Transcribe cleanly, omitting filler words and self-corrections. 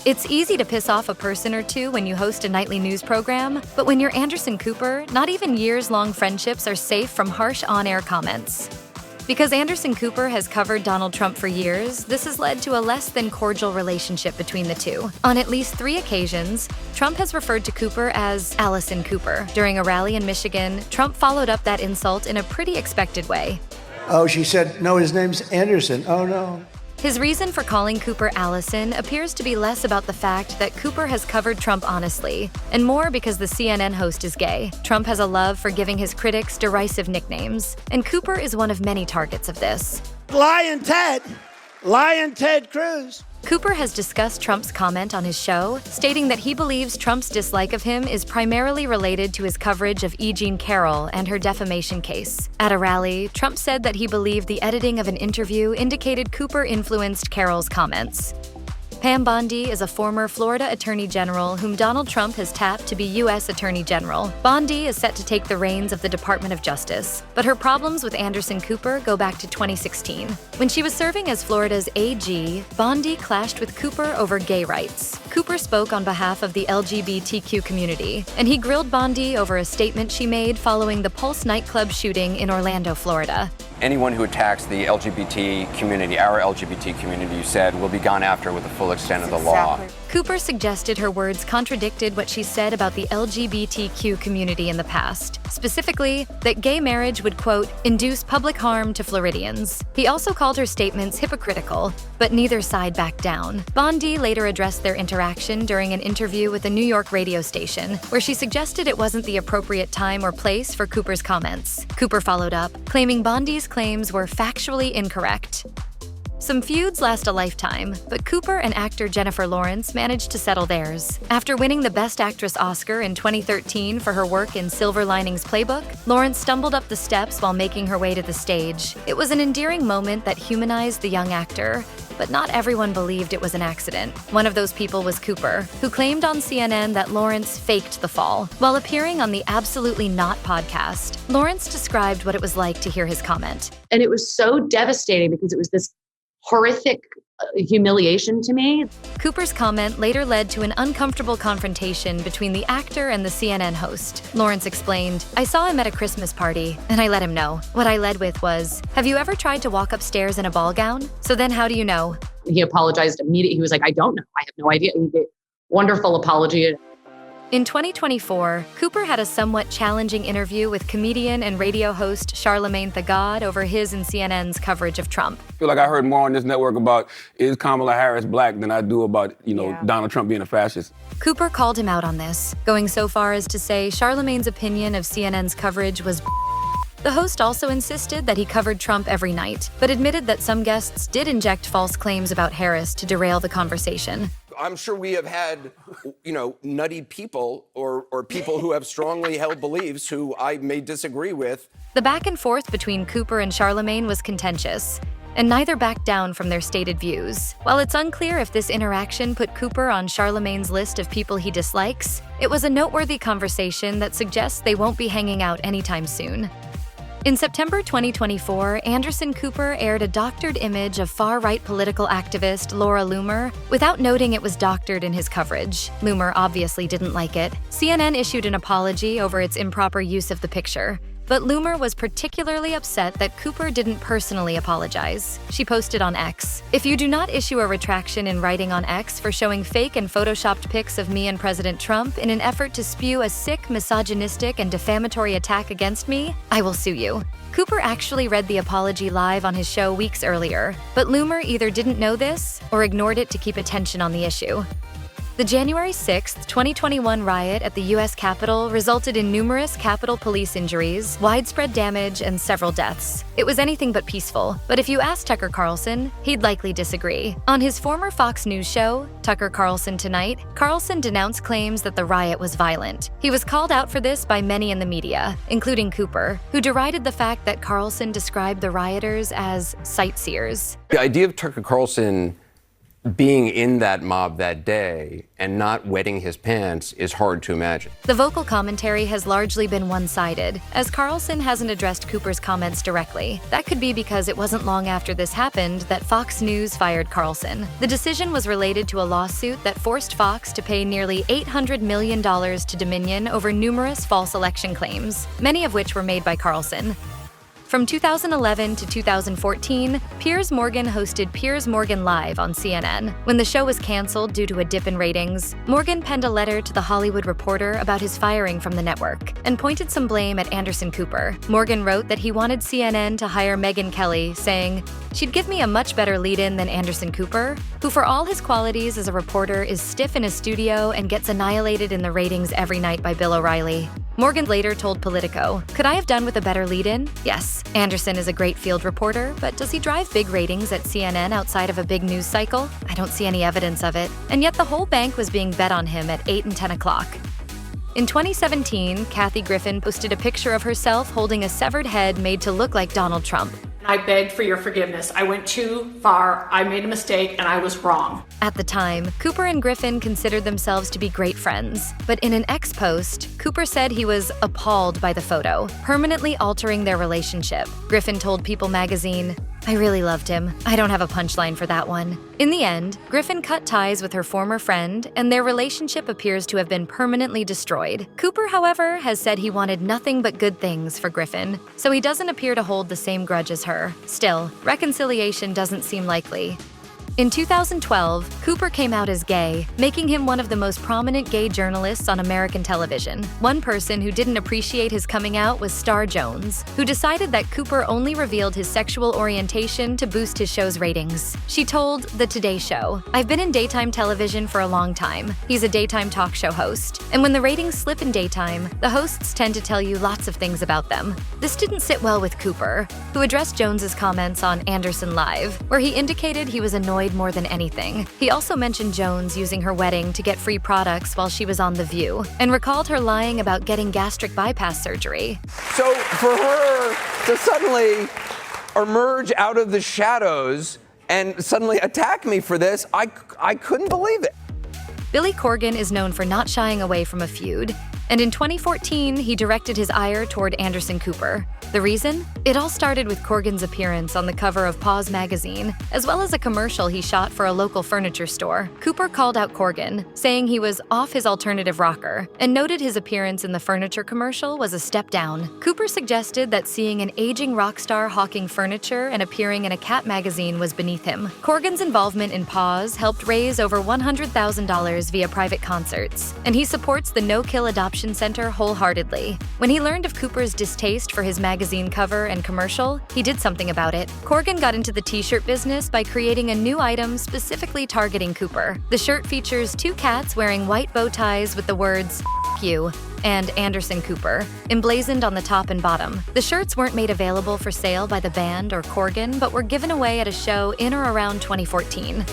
It's easy to piss off a person or two when you host a nightly news program, but when you're Anderson Cooper, not even years-long friendships are safe from harsh on-air comments. Because Anderson Cooper has covered Donald Trump for years, this has led to a less than cordial relationship between the two. On at least 3 occasions, Trump has referred to Cooper as Allison Cooper. During a rally in Michigan, Trump followed up that insult in a pretty expected way. Oh, she said, no, his name's Anderson. Oh, no. His reason for calling Cooper Allison appears to be less about the fact that Cooper has covered Trump honestly, and more because the CNN host is gay. Trump has a love for giving his critics derisive nicknames, and Cooper is one of many targets of this. Lying Ted Cruz. Cooper has discussed Trump's comment on his show, stating that he believes Trump's dislike of him is primarily related to his coverage of E. Jean Carroll and her defamation case. At a rally, Trump said that he believed the editing of an interview indicated Cooper influenced Carroll's comments. Pam Bondi is a former Florida Attorney General whom Donald Trump has tapped to be U.S. Attorney General. Bondi is set to take the reins of the Department of Justice, but her problems with Anderson Cooper go back to 2016. When she was serving as Florida's AG, Bondi clashed with Cooper over gay rights. Cooper spoke on behalf of the LGBTQ community, and he grilled Bondi over a statement she made following the Pulse nightclub shooting in Orlando, Florida. Anyone who attacks the LGBT community, our LGBT community, you said, will be gone after with the full extent of the law. Cooper suggested her words contradicted what she said about the LGBTQ community in the past, specifically that gay marriage would, quote, induce public harm to Floridians. He also called her statements hypocritical, but neither side backed down. Bondi later addressed their interaction during an interview with a New York radio station, where she suggested it wasn't the appropriate time or place for Cooper's comments. Cooper followed up, claiming Bondi's claims were factually incorrect. Some feuds last a lifetime, but Cooper and actor Jennifer Lawrence managed to settle theirs. After winning the Best Actress Oscar in 2013 for her work in Silver Linings Playbook, Lawrence stumbled up the steps while making her way to the stage. It was an endearing moment that humanized the young actor, but not everyone believed it was an accident. One of those people was Cooper, who claimed on CNN that Lawrence faked the fall. While appearing on the Absolutely Not podcast, Lawrence described what it was like to hear his comment. And it was so devastating because it was this horrific humiliation to me. Cooper's comment later led to an uncomfortable confrontation between the actor and the CNN host. Lawrence explained, "I saw him at a Christmas party, and I let him know. What I led with was, have you ever tried to walk upstairs in a ball gown? So then how do you know?" He apologized immediately. He was like, I don't know. I have no idea. He did wonderful apology. In 2024, Cooper had a somewhat challenging interview with comedian and radio host Charlamagne the God over his and CNN's coverage of Trump. I feel like I heard more on this network about is Kamala Harris black than I do about, Donald Trump being a fascist. Cooper called him out on this, going so far as to say Charlamagne's opinion of CNN's coverage was The host also insisted that he covered Trump every night, but admitted that some guests did inject false claims about Harris to derail the conversation. I'm sure we have had, nutty people or people who have strongly held beliefs who I may disagree with. The back and forth between Cooper and Charlamagne was contentious, and neither backed down from their stated views. While it's unclear if this interaction put Cooper on Charlamagne's list of people he dislikes, it was a noteworthy conversation that suggests they won't be hanging out anytime soon. In September 2024, Anderson Cooper aired a doctored image of far-right political activist Laura Loomer without noting it was doctored in his coverage. Loomer obviously didn't like it. CNN issued an apology over its improper use of the picture, but Loomer was particularly upset that Cooper didn't personally apologize. She posted on X, "If you do not issue a retraction in writing on X for showing fake and photoshopped pics of me and President Trump in an effort to spew a sick, misogynistic, and defamatory attack against me, I will sue you." Cooper actually read the apology live on his show weeks earlier, but Loomer either didn't know this or ignored it to keep attention on the issue. The January 6, 2021 riot at the U.S. Capitol resulted in numerous Capitol police injuries, widespread damage, and several deaths. It was anything but peaceful, but if you ask Tucker Carlson, he'd likely disagree. On his former Fox News show, Tucker Carlson Tonight, Carlson denounced claims that the riot was violent. He was called out for this by many in the media, including Cooper, who derided the fact that Carlson described the rioters as sightseers. The idea of Tucker Carlson being in that mob that day and not wetting his pants is hard to imagine. The vocal commentary has largely been one-sided, as Carlson hasn't addressed Cooper's comments directly. That could be because it wasn't long after this happened that Fox News fired Carlson. The decision was related to a lawsuit that forced Fox to pay nearly $800 million to Dominion over numerous false election claims, many of which were made by Carlson. From 2011 to 2014, Piers Morgan hosted Piers Morgan Live on CNN. When the show was canceled due to a dip in ratings, Morgan penned a letter to The Hollywood Reporter about his firing from the network and pointed some blame at Anderson Cooper. Morgan wrote that he wanted CNN to hire Megyn Kelly, saying, "She'd give me a much better lead-in than Anderson Cooper, who for all his qualities as a reporter is stiff in his studio and gets annihilated in the ratings every night by Bill O'Reilly." Morgan later told Politico, "Could I have done with a better lead-in? Yes, Anderson is a great field reporter, but does he drive big ratings at CNN outside of a big news cycle? I don't see any evidence of it." And yet the whole bank was being bet on him at 8 and 10 o'clock. In 2017, Kathy Griffin posted a picture of herself holding a severed head made to look like Donald Trump. "I beg for your forgiveness. I went too far. I made a mistake and I was wrong." At the time, Cooper and Griffin considered themselves to be great friends. But in an ex-post, Cooper said he was appalled by the photo, permanently altering their relationship. Griffin told People magazine, "I really loved him. I don't have a punchline for that one." In the end, Griffin cut ties with her former friend, and their relationship appears to have been permanently destroyed. Cooper, however, has said he wanted nothing but good things for Griffin, so he doesn't appear to hold the same grudge as her. Still, reconciliation doesn't seem likely. In 2012, Cooper came out as gay, making him one of the most prominent gay journalists on American television. One person who didn't appreciate his coming out was Star Jones, who decided that Cooper only revealed his sexual orientation to boost his show's ratings. She told The Today Show, "I've been in daytime television for a long time. He's a daytime talk show host. And when the ratings slip in daytime, the hosts tend to tell you lots of things about them." This didn't sit well with Cooper, who addressed Jones's comments on Anderson Live, where he indicated he was annoyed more than anything. He also mentioned Jones using her wedding to get free products while she was on The View, and recalled her lying about getting gastric bypass surgery. So for her to suddenly emerge out of the shadows and suddenly attack me for this, I couldn't believe it. Billy Corgan is known for not shying away from a feud, and in 2014, he directed his ire toward Anderson Cooper. The reason? It all started with Corgan's appearance on the cover of Pause magazine, as well as a commercial he shot for a local furniture store. Cooper called out Corgan, saying he was off his alternative rocker, and noted his appearance in the furniture commercial was a step down. Cooper suggested that seeing an aging rock star hawking furniture and appearing in a cat magazine was beneath him. Corgan's involvement in Pause helped raise over $100,000 via private concerts, and he supports the No Kill Adoption Center wholeheartedly. When he learned of Cooper's distaste for his magazine cover and commercial, he did something about it. Corgan got into the t-shirt business by creating a new item specifically targeting Cooper. The shirt features two cats wearing white bow ties with the words "F you" and Anderson Cooper emblazoned on the top and bottom. The shirts weren't made available for sale by the band or Corgan, but were given away at a show in or around 2014.